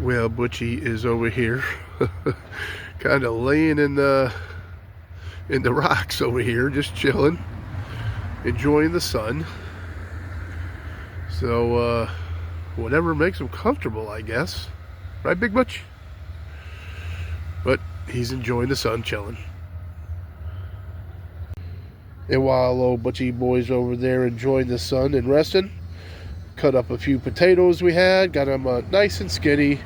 Well, Butchie is over here, kind of laying in the rocks over here, just chilling, enjoying the sun. So, whatever makes him comfortable, I guess. Right, Big Butch? But he's enjoying the sun, chilling. And while old Butchie boy's over there enjoying the sun and resting, cut up a few potatoes we had, got them nice and skinny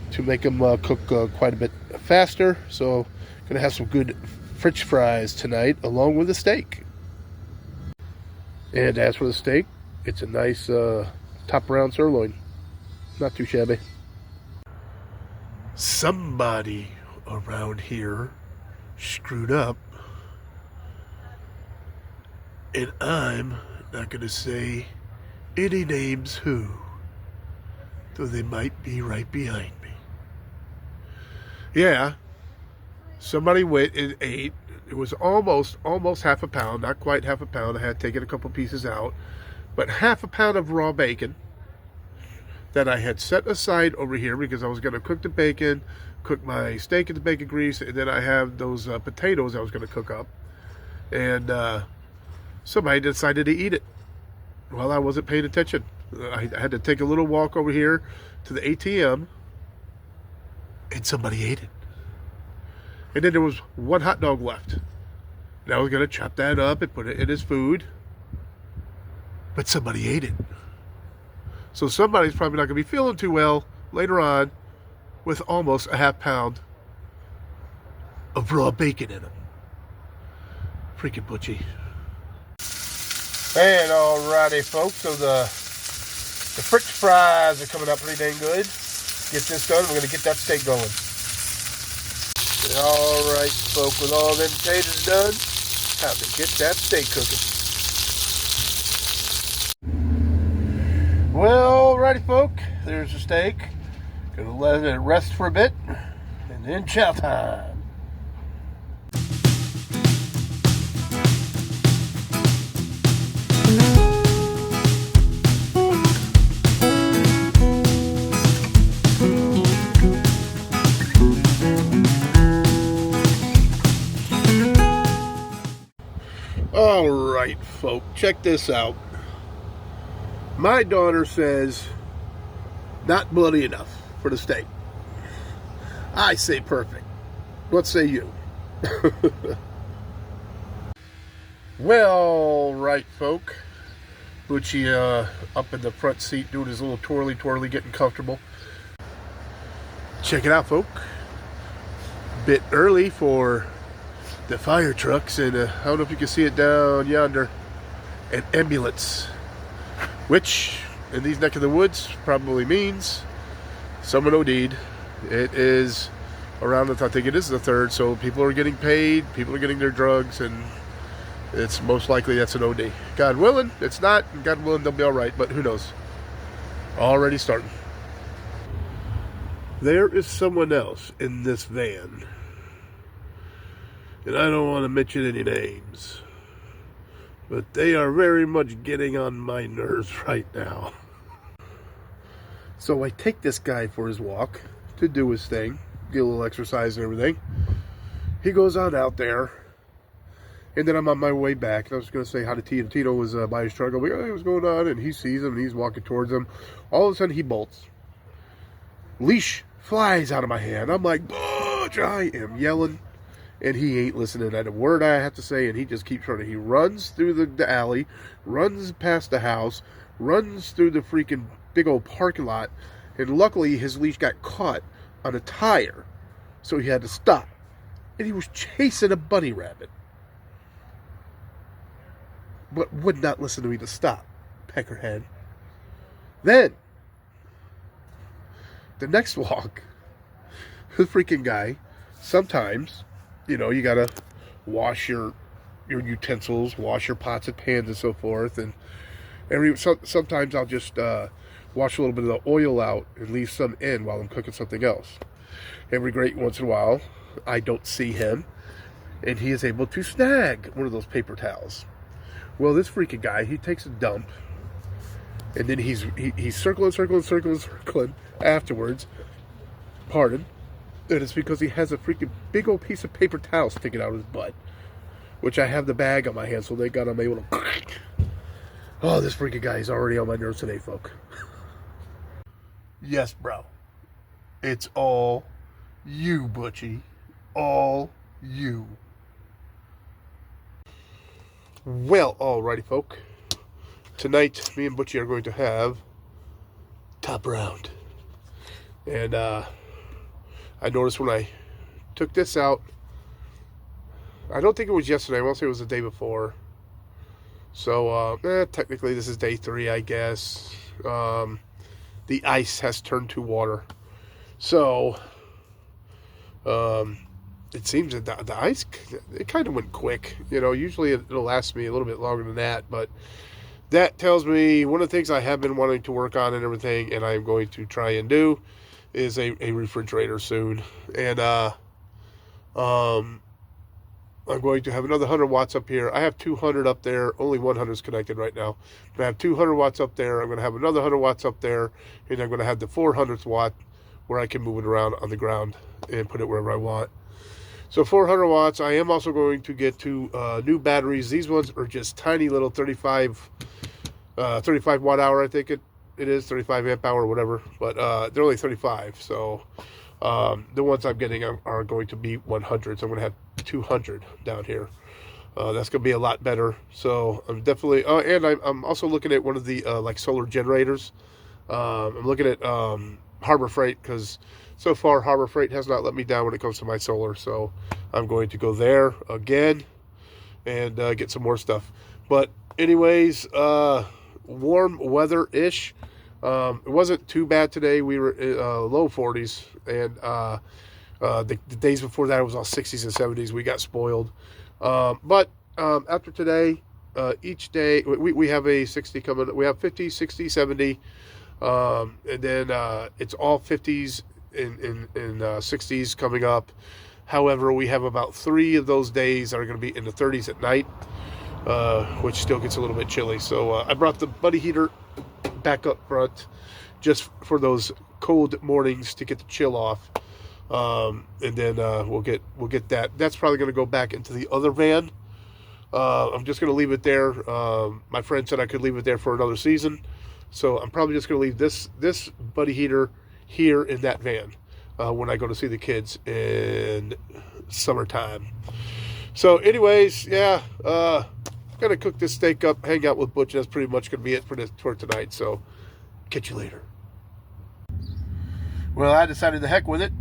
to make them cook quite a bit faster. So, gonna have some good French fries tonight, along with a steak. And as for the steak, it's a nice top round sirloin. Not too shabby. Somebody around here screwed up, and I'm not gonna say any names who, though they might be right behind me. Yeah, somebody went and ate. It was almost half a pound, not quite half a pound. I had taken a couple pieces out, but half a pound of raw bacon that I had set aside over here because I was going to cook the bacon, cook my steak in the bacon grease, and then I have those potatoes I was going to cook up. And somebody decided to eat it while I wasn't paying attention. I had to take a little walk over here to the ATM, and somebody ate it. And then there was one hot dog left. And I was going to chop that up and put it in his food. But somebody ate it. So somebody's probably not going to be feeling too well later on with almost a half pound of raw bacon in them. Freaking Butchie. And alrighty, folks. So the French fries are coming up pretty dang good. Get this done. We're going to get that steak going. Alright, folks. With all them potatoes done, time to get that steak cooking. Well, alrighty, folk, there's the steak. Gonna let it rest for a bit, and then chow time. Alright, folk, check this out. My daughter says, not bloody enough for the steak. I say perfect. What say you? Well, right, folk. Butchie up in the front seat doing his little twirly, getting comfortable. Check it out, folk. Bit early for the fire trucks, and I don't know if you can see it down yonder, an ambulance. Which, in these neck of the woods, probably means someone OD'd. It is around, I think it is the 3rd, so people are getting paid, people are getting their drugs, and it's most likely that's an OD. God willing, it's not, and God willing, they'll be alright, but who knows. Already starting. There is someone else in this van, and I don't want to mention any names, but they are very much getting on my nerves right now. So I take this guy for his walk to do his thing, get a little exercise and everything. He goes on out there, and then I'm on my way back. And I was going to say hi to Tito. Tito was by his truck. I'm like, hey, what's going on? And he sees him, and he's walking towards him. All of a sudden, he bolts. Leash flies out of my hand. I'm like, Butch! I am yelling. And he ain't listening to a word I have to say, and he just keeps running. He runs through the alley, runs past the house, runs through the freaking big old parking lot, and luckily his leash got caught on a tire, so he had to stop. And he was chasing a bunny rabbit, but would not listen to me to stop, peckerhead. Then, the next walk, the freaking guy, sometimes, you know, you gotta wash your utensils, wash your pots and pans and so forth. And sometimes I'll just wash a little bit of the oil out and leave some in while I'm cooking something else. Every great once in a while, I don't see him, and he is able to snag one of those paper towels. Well, this freaking guy, he takes a dump, and then he's circling afterwards, pardon. And it's because he has a freaking big old piece of paper towel sticking out of his butt. Which I have the bag on my hand, so thank God I'm able to... Oh, this freaking guy is already on my nerves today, folk. Yes, bro. It's all you, Butchie. All you. Well, alrighty, folk. Tonight, me and Butchie are going to have top round. And I noticed when I took this out, I don't think it was yesterday. I want to say it was the day before. So, technically this is day 3, I guess. The ice has turned to water. So, it seems that the ice, it kind of went quick. You know, usually it'll last me a little bit longer than that. But that tells me one of the things I have been wanting to work on and everything, and I'm going to try and do, is a refrigerator soon. And, I'm going to have another 100 watts up here. I have 200 up there. Only 100 is connected right now. But I have 200 watts up there. I'm going to have another 100 watts up there. And I'm going to have the 400th watt where I can move it around on the ground and put it wherever I want. So 400 watts. I am also going to get 2 new batteries. These ones are just tiny little 35 watt hour, I think it is. 35 amp hour or whatever. But they're only 35. So the ones I'm getting are going to be 100. So I'm going to have 200 down here. That's going to be a lot better. So I'm definitely... and I'm also looking at one of the like solar generators. I'm looking at Harbor Freight, because so far Harbor Freight has not let me down when it comes to my solar. So I'm going to go there again and get some more stuff. But anyways, warm weather-ish. It wasn't too bad today. We were low 40s, and the days before that it was all 60s and 70s. We got spoiled. But after today, each day we have a 60 coming. We have 50, 60, 70, and then it's all 50s and 60s coming up. However, we have about 3 of those days that are going to be in the 30s at night, which still gets a little bit chilly. So I brought the buddy heater back up front just for those cold mornings to get the chill off. And then we'll get that. That's probably going to go back into the other van. I'm just going to leave it there. My friend said I could leave it there for another season, so I'm probably just going to leave this buddy heater here in that van when I go to see the kids in summertime. So anyways, yeah, gonna cook this steak up, hang out with Butch. That's pretty much gonna be it for tonight. So catch you later. Well, I decided to heck with it.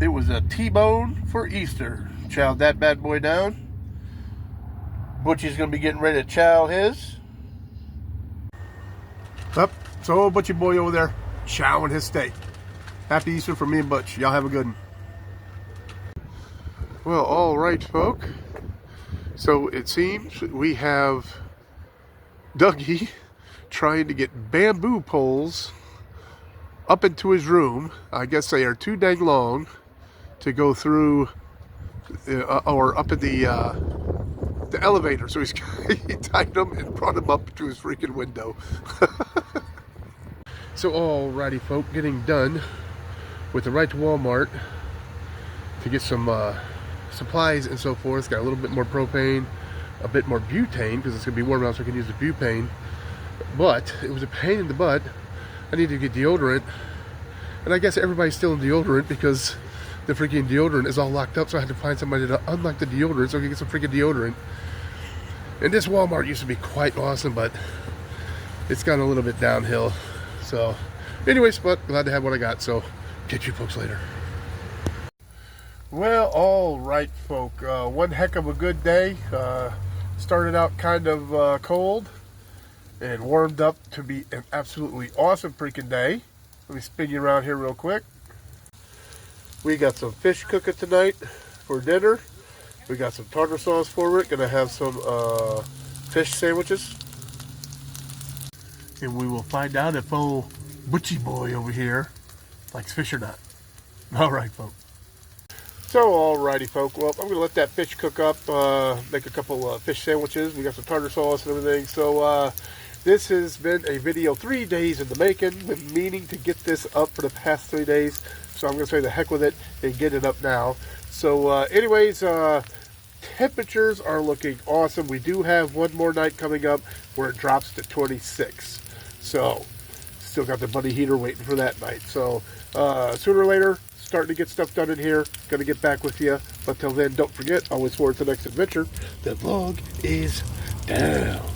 It was a T-bone for Easter. Chowed that bad boy down. Butchie's gonna be getting ready to chow his. Up, so old Butchie boy over there chowing his steak. Happy Easter from me and Butch. Y'all have a good one. Well, all right, folk. So it seems we have Dougie trying to get bamboo poles up into his room. I guess they are too dang long to go through or up in the elevator. So he tied them and brought them up to his freaking window. So alrighty, folk, getting done with the ride to Walmart to get some supplies and so forth. Got a little bit more propane, a bit more butane, because it's going to be warm out, so I can use the butane. But it was a pain in the butt. I needed to get deodorant, and I guess everybody's still in deodorant because the freaking deodorant is all locked up, so I had to find somebody to unlock the deodorant so I could get some freaking deodorant. And this Walmart used to be quite awesome, but it's gone a little bit downhill. So anyways, but glad to have what I got, so catch you folks later. Well, all right, folk. One heck of a good day. Started out kind of cold and warmed up to be an absolutely awesome freaking day. Let me spin you around here real quick. We got some fish cooking tonight for dinner. We got some tartar sauce for it. Gonna have some fish sandwiches. And we will find out if old Butchie boy over here likes fish or not. All right, folks. So, alrighty, folk. Well, I'm going to let that fish cook up, make a couple fish sandwiches. We got some tartar sauce and everything. So, This has been a video 3 days in the making. Been meaning to get this up for the past 3 days, so I'm going to say the heck with it and get it up now. So anyways, temperatures are looking awesome. We do have one more night coming up where it drops to 26. So still got the buddy heater waiting for that night. So sooner or later, starting to get stuff done in here. Going to get back with you. But till then, don't forget, always forward to the next adventure. The vlog is down.